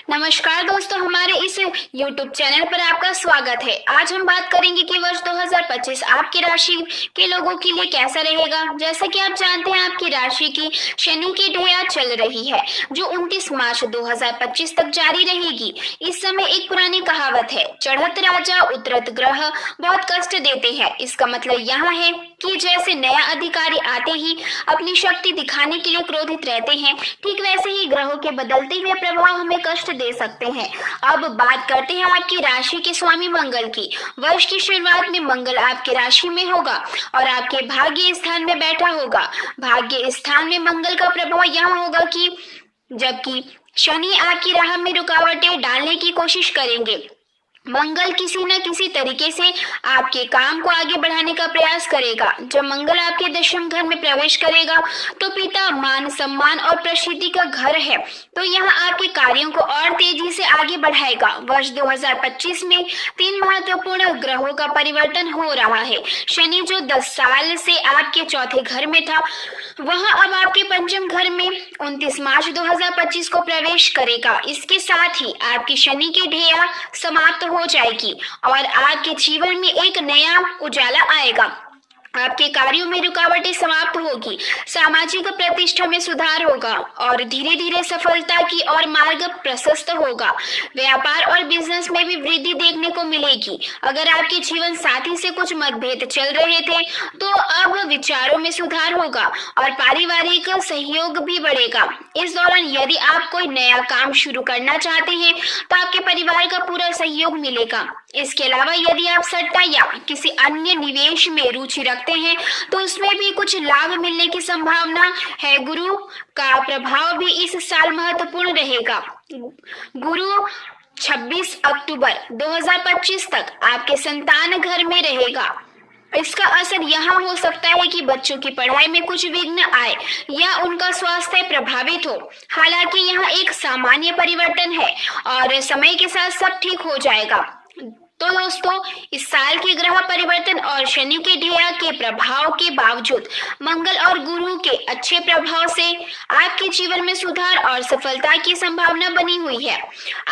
नमस्कार दोस्तों, हमारे इस YouTube चैनल पर आपका स्वागत है। आज हम बात करेंगे कि वर्ष 2025 आपकी राशि के लोगों के लिए कैसा रहेगा। जैसा कि आप जानते हैं, आपकी राशि की शनि की ढैया चल रही है जो 29 मार्च 2025 तक जारी रहेगी। इस समय एक पुरानी कहावत है, चढ़त राजा उतरत ग्रह बहुत कष्ट देते हैं। इसका मतलब यहाँ है कि जैसे नया अधिकारी आते ही अपनी शक्ति दिखाने के लिए क्रोधित रहते हैं, ठीक वैसे ही ग्रहों के बदलते हुए प्रभाव हमें कष्ट दे सकते हैं। अब बात करते हैं आपकी राशि के स्वामी मंगल की। वर्ष की शुरुआत में मंगल आपकी राशि में होगा और आपके भाग्य स्थान में बैठा होगा। भाग्य स्थान में मंगल का प्रभाव यहाँ होगा कि जबकि शनि आपकी राह में रुकावटें डालने की कोशिश करेंगे, मंगल किसी न किसी तरीके से आपके काम को आगे बढ़ाने का प्रयास करेगा। जब मंगल आपके दशम घर में प्रवेश करेगा तो पिता, मान सम्मान और प्रसिद्धि का घर है, तो यहाँ आपके कार्यों को और तेजी से आगे बढ़ाएगा। वर्ष 2025 में 3 महत्वपूर्ण ग्रहों का परिवर्तन हो रहा है। शनि जो 10 साल से आपके चौथे घर में था, वह अब आपके पंचम घर में 29 मार्च 2025 को प्रवेश करेगा। इसके साथ ही आपकी शनि की ढैया समाप्त हो जाएगी और आपके जीवन में एक नया उजाला आएगा। आपके कार्यों में रुकावटें समाप्त होगी, सामाजिक प्रतिष्ठा में सुधार होगा और धीरे धीरे सफलता की और मार्ग प्रशस्त होगा। व्यापार और बिजनेस में भी वृद्धि देखने को मिलेगी। अगर आपके जीवन साथी से कुछ मतभेद चल रहे थे तो अब विचारों में सुधार होगा और पारिवारिक सहयोग भी बढ़ेगा। इस दौरान यदि आप कोई नया काम शुरू करना चाहते हैं तो आपके परिवार का पूरा सहयोग मिलेगा। इसके अलावा यदि आप सट्टा या किसी अन्य निवेश में रुचि रखते हैं तो उसमें भी कुछ लाभ मिलने की संभावना है। गुरु का प्रभाव भी इस साल महत्वपूर्ण रहेगा। गुरु 26 अक्टूबर 2025 तक आपके संतान घर में रहेगा। इसका असर यहाँ हो सकता है कि बच्चों की पढ़ाई में कुछ विघ्न आए या उनका स्वास्थ्य प्रभावित हो। हालांकि यह एक सामान्य परिवर्तन है और समय के साथ सब ठीक हो जाएगा। तो दोस्तों, इस साल के ग्रह परिवर्तन और शनि के ढैया के प्रभाव के बावजूद मंगल और गुरु के अच्छे प्रभाव से आपके जीवन में सुधार और सफलता की संभावना बनी हुई है।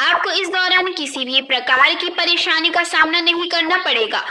आपको इस दौरान किसी भी प्रकार की परेशानी का सामना नहीं करना पड़ेगा,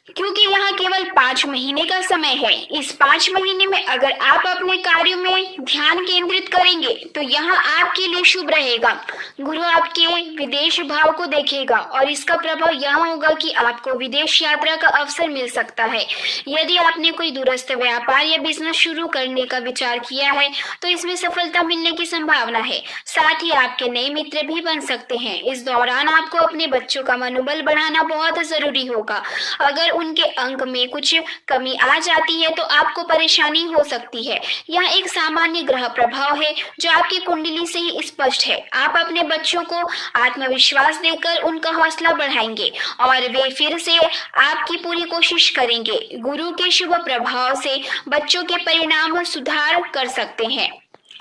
क्योंकि यहाँ केवल 5 महीने का समय है। इस 5 महीने में अगर आप अपने कार्यों में ध्यान केंद्रित करेंगे तो यहाँ आपके लिए शुभ रहेगा। गुरु आपके विदेश भाव को देखेगा और इसका प्रभाव यहाँ होगा कि आपको विदेश यात्रा का अवसर मिल सकता है। यदि आपने कोई दूरस्थ व्यापार या बिजनेस शुरू करने का विचार किया है तो इसमें सफलता मिलने की संभावना है। साथ ही आपके नए मित्र भी बन सकते हैं। इस दौरान आपको अपने बच्चों का मनोबल बढ़ाना बहुत जरूरी होगा। अगर उनके अंक में कुछ कमी आ जाती है तो आपको परेशानी हो सकती है। यह एक सामान्य ग्रह प्रभाव है जो आपकी कुंडली से ही स्पष्ट है। आप अपने बच्चों को आत्मविश्वास देकर उनका हौसला बढ़ाएंगे और वे फिर से आपकी पूरी कोशिश करेंगे। गुरु के शुभ प्रभाव से बच्चों के परिणाम सुधार कर सकते हैं।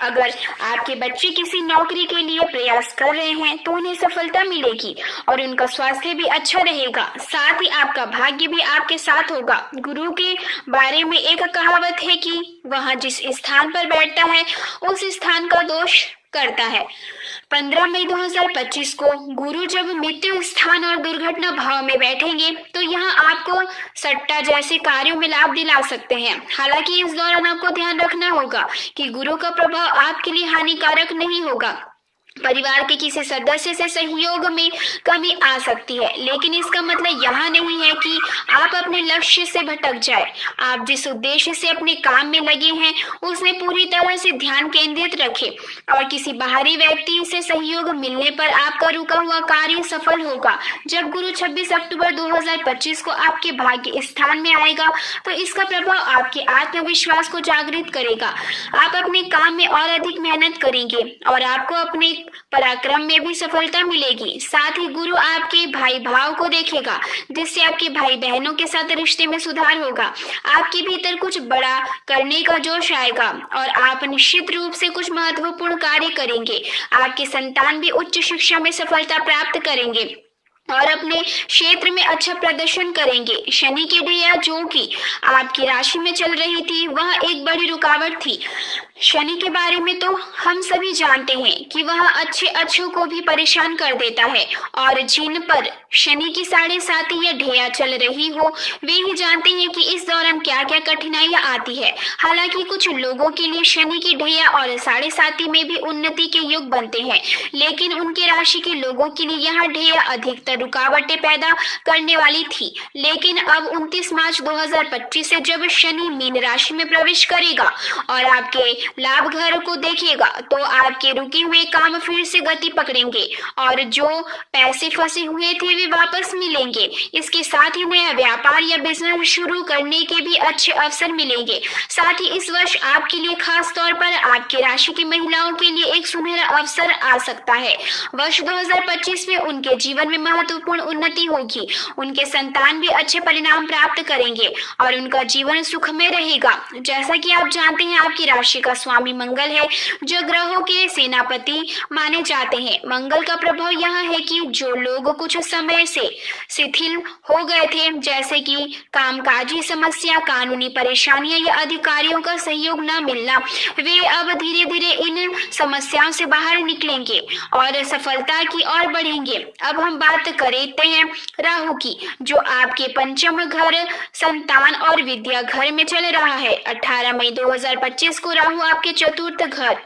अगर आपके बच्चे किसी नौकरी के लिए प्रयास कर रहे हैं तो उन्हें सफलता मिलेगी और उनका स्वास्थ्य भी अच्छा रहेगा। साथ ही आपका भाग्य भी आपके साथ होगा। गुरु के बारे में एक कहावत है कि वह जिस स्थान पर बैठता है उस स्थान का दोष करता है। 15 मई 2025 को गुरु जब मृत्यु स्थान और दुर्घटना भाव में बैठेंगे तो यहाँ आपको सट्टा जैसे कार्यों में लाभ दिला सकते हैं। हालांकि इस दौरान आपको ध्यान रखना होगा कि गुरु का प्रभाव आपके लिए हानिकारक नहीं होगा। परिवार के किसी सदस्य से सहयोग में कमी आ सकती है, लेकिन इसका मतलब यह नहीं है कि आप अपने लक्ष्य से भटक जाए। आप जिस उद्देश्य से अपने काम में लगे हैं उसमें पूरी तरह से ध्यान केंद्रित रखें और किसी बाहरी व्यक्ति से सहयोग मिलने पर आपका रुका हुआ कार्य सफल होगा। जब गुरु 26 अक्टूबर 2025 को आपके भाग्य स्थान में आएगा तो इसका प्रभाव आपके आत्मविश्वास को जागृत करेगा। आप अपने काम में और अधिक मेहनत करेंगे और आपको अपने पराक्रम में भी सफलता मिलेगी। साथ ही गुरु आपके भाई भाव को देखेगा, जिससे आपके भाई बहनों के साथ रिश्ते में सुधार होगा। आपके भीतर कुछ बड़ा करने का जोश आएगा और आप निश्चित रूप से कुछ महत्वपूर्ण कार्य करेंगे। आपके संतान भी उच्च शिक्षा में सफलता प्राप्त करेंगे और अपने क्षेत्र में अच्छा प्रदर्शन करेंगे। शनि की ढैया जो कि आपकी राशि में चल रही थी वह एक बड़ी रुकावट थी। शनि के बारे में तो हम सभी जानते हैं कि वह अच्छे अच्छों को भी परेशान कर देता है, और जिन पर शनि की 7.5 या ढैया चल रही हो वे ही जानते हैं कि इस दौरान क्या क्या कठिनाइयां आती है। हालांकि कुछ लोगों के लिए शनि की ढैया और 7.5 में भी उन्नति के युग बनते हैं, लेकिन उनके राशि के लोगों के लिए यह ढैया अधिकतर रुकावटें पैदा करने वाली थी। लेकिन अब 29 मार्च 2025 से जब शनि मीन राशि में प्रवेश करेगा और आपके लाभ घर को देखेगा तो आपके रुके हुए काम फिर से गति पकड़ेंगे और जो पैसे फंसे हुए थे वे वापस मिलेंगे। इसके साथ ही नया व्यापार या बिजनेस शुरू करने के भी अच्छे अवसर मिलेंगे। साथ ही इस वर्ष आपके लिए खास तौर पर आपके राशि की महिलाओं के लिए एक सुनहरा अवसर आ सकता है। वर्ष 2025 में उनके जीवन में महत्वपूर्ण उन्नति होगी, उनके संतान भी अच्छे परिणाम प्राप्त करेंगे और उनका जीवन सुखमय रहेगा। जैसा कि आप जानते हैं आपकी राशि का स्वामी मंगल है, जो ग्रहों के सेनापति माने जाते हैं। मंगल का प्रभाव यह है कि जो लोग कुछ समय से शिथिल हो गए थे, जैसे कि कामकाजी समस्या, कानूनी परेशानियां या अधिकारियों का सहयोग न मिलना, वे अब धीरे धीरे इन समस्याओं से बाहर निकलेंगे और सफलता की ओर बढ़ेंगे। अब हम बात करते हैं राहु की, जो आपके पंचम घर, संतान और विद्या घर में चल रहा है। 18 मई 2025 को राहु आपके चतुर्थ घर,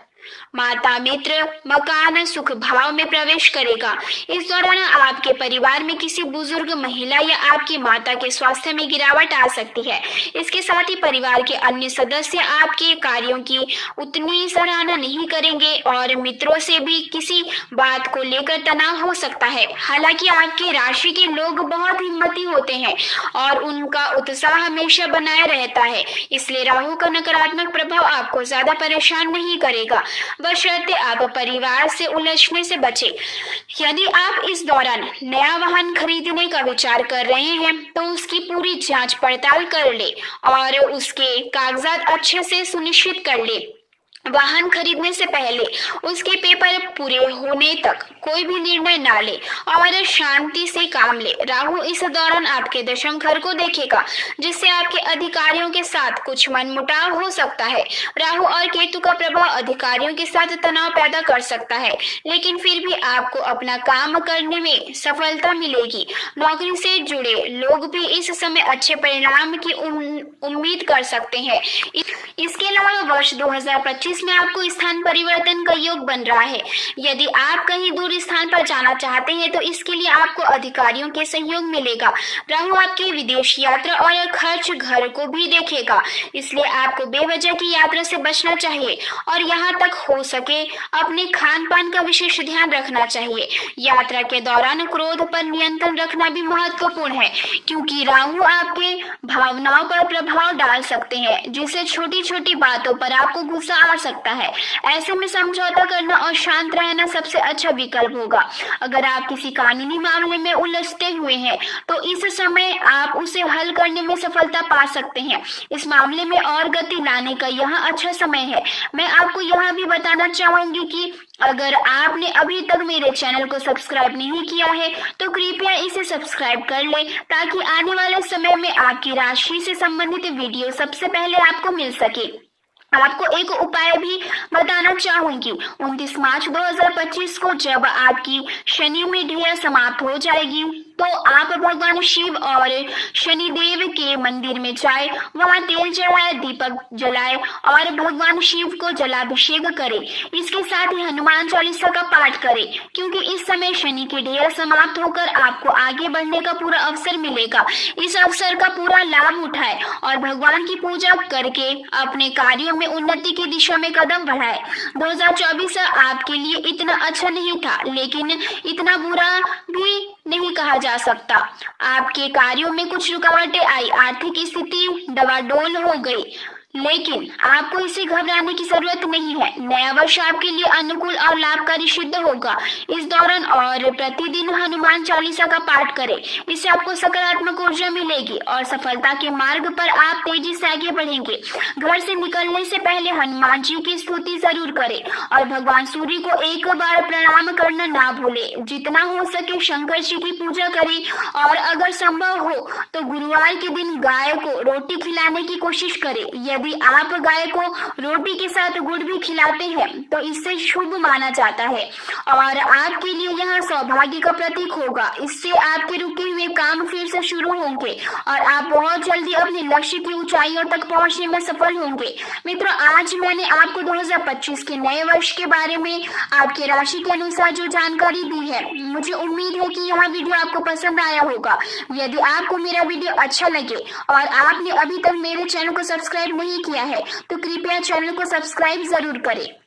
माता, मित्र, मकान, सुख भाव में प्रवेश करेगा। इस दौरान आपके परिवार में किसी बुजुर्ग महिला या आपकी माता के स्वास्थ्य में गिरावट आ सकती है। इसके साथ ही परिवार के अन्य सदस्य आपके कार्यों की उतनी सराहना नहीं करेंगे और मित्रों से भी किसी बात को लेकर तनाव हो सकता है। हालांकि आपके राशि के लोग बहुत हिम्मती होते हैं और उनका उत्साह हमेशा बनाए रहता है, इसलिए राहु का नकारात्मक प्रभाव आपको ज्यादा परेशान नहीं करेगा, बशर्ते आप परिवार से उलझने से बचे। यदि आप इस दौरान नया वाहन खरीदने का विचार कर रहे हैं तो उसकी पूरी जांच पड़ताल कर ले और उसके कागजात अच्छे से सुनिश्चित कर ले। वाहन खरीदने से पहले उसके पेपर पूरे होने तक कोई भी निर्णय ना ले और शांति से काम ले। राहु इस दौरान आपके दशम घर को देखेगा, जिससे आपके अधिकारियों के साथ कुछ मनमुटाव हो सकता है। राहु और केतु का प्रभाव अधिकारियों के साथ तनाव पैदा कर सकता है, लेकिन फिर भी आपको अपना काम करने में सफलता मिलेगी। नौकरी से जुड़े लोग भी इस समय अच्छे परिणाम की उम्मीद कर सकते हैं। इसके अलावा वर्ष 2025 में आपको स्थान परिवर्तन का योग बन रहा है। यदि आप कहीं दूर स्थान पर जाना चाहते हैं तो इसके लिए आपको अधिकारियों के सहयोग मिलेगा। राहु आपके विदेश यात्रा और खर्च घर को भी देखेगा, इसलिए आपको बेवजह की यात्रा से बचना चाहिए और यहाँ तक हो सके अपने खान पान का विशेष ध्यान रखना चाहिए। यात्रा के दौरान क्रोध पर नियंत्रण रखना भी महत्वपूर्ण है, क्योंकि राहु आपके भावनाओं पर प्रभाव डाल सकते हैं, जिससे छोटी छोटी बातों पर आपको गुस्सा आ सकता है। ऐसे में समझौता करना और शांत रहना सबसे अच्छा विकल्प होगा। अगर आप किसी कानूनी मामले में उलझते हुए हैं तो इस समय आप उसे हल करने में सफलता पा सकते हैं। इस मामले में और गति लाने का यह अच्छा समय है। मैं आपको यह भी बताना चाहूंगी कि अगर आपने अभी तक मेरे चैनल को सब्सक्राइब नहीं किया है तो कृपया इसे सब्सक्राइब कर ले, ताकि आने वाले समय में आपकी राशि से संबंधित वीडियो सबसे पहले आपको मिल सके। आपको एक उपाय भी बताना चाहूंगी। 29 मार्च 2025 को जब आपकी शनि में ढैया समाप्त हो जाएगी तो आप भगवान शिव और शनि देव के मंदिर में जाए, वहां तेल चढ़ाए, दीपक जलाए और भगवान शिव को जलाभिषेक करें। इसके साथ ही हनुमान चालीसा का पाठ करें, क्योंकि इस समय शनि की ढैया समाप्त होकर आपको आगे बढ़ने का पूरा अवसर मिलेगा। इस अवसर का पूरा लाभ उठाए और भगवान की पूजा करके अपने कार्यों में उन्नति की दिशा में कदम बढ़ाए। 2024 आपके लिए इतना अच्छा नहीं था, लेकिन इतना बुरा भी नहीं कहा जा सकता। आपके कार्यों में कुछ रुकावटें आई, आर्थिक स्थिति डवाडोल हो गई, लेकिन आपको इसे घबराने की जरूरत नहीं है। नया वर्ष आपके लिए अनुकूल और लाभकारी सिद्ध होगा। इस दौरान और प्रतिदिन हनुमान चालीसा का पाठ करें, इससे आपको सकारात्मक ऊर्जा मिलेगी और सफलता के मार्ग पर आप तेजी से आगे बढ़ेंगे। घर से निकलने से पहले हनुमान जी की स्तुति जरूर करें और भगवान सूर्य को एक बार प्रणाम करना ना भूलें। जितना हो सके शंकर जी की पूजा करें और अगर संभव हो तो गुरुवार के दिन गाय को रोटी खिलाने की कोशिश करें। यदि आप गाय को रोटी के साथ गुड़ भी खिलाते हैं तो इससे शुभ माना जाता है और आपके लिए यह सौभाग्य का प्रतीक होगा। इससे आपके रुके हुए काम फिर से शुरू होंगे और आप बहुत जल्दी अपने लक्ष्य की ऊंचाइयों तक पहुंचने में सफल होंगे। मित्रों, आज मैंने आपको 2025 के नए वर्ष के बारे में आपके राशि के अनुसार जो जानकारी दी है, मुझे उम्मीद है कि यह वीडियो आपको पसंद आया होगा। यदि आपको मेरा वीडियो अच्छा लगे और आपने अभी तक मेरे चैनल को सब्सक्राइब नहीं किया है तो कृपया चैनल को सब्सक्राइब जरूर करें।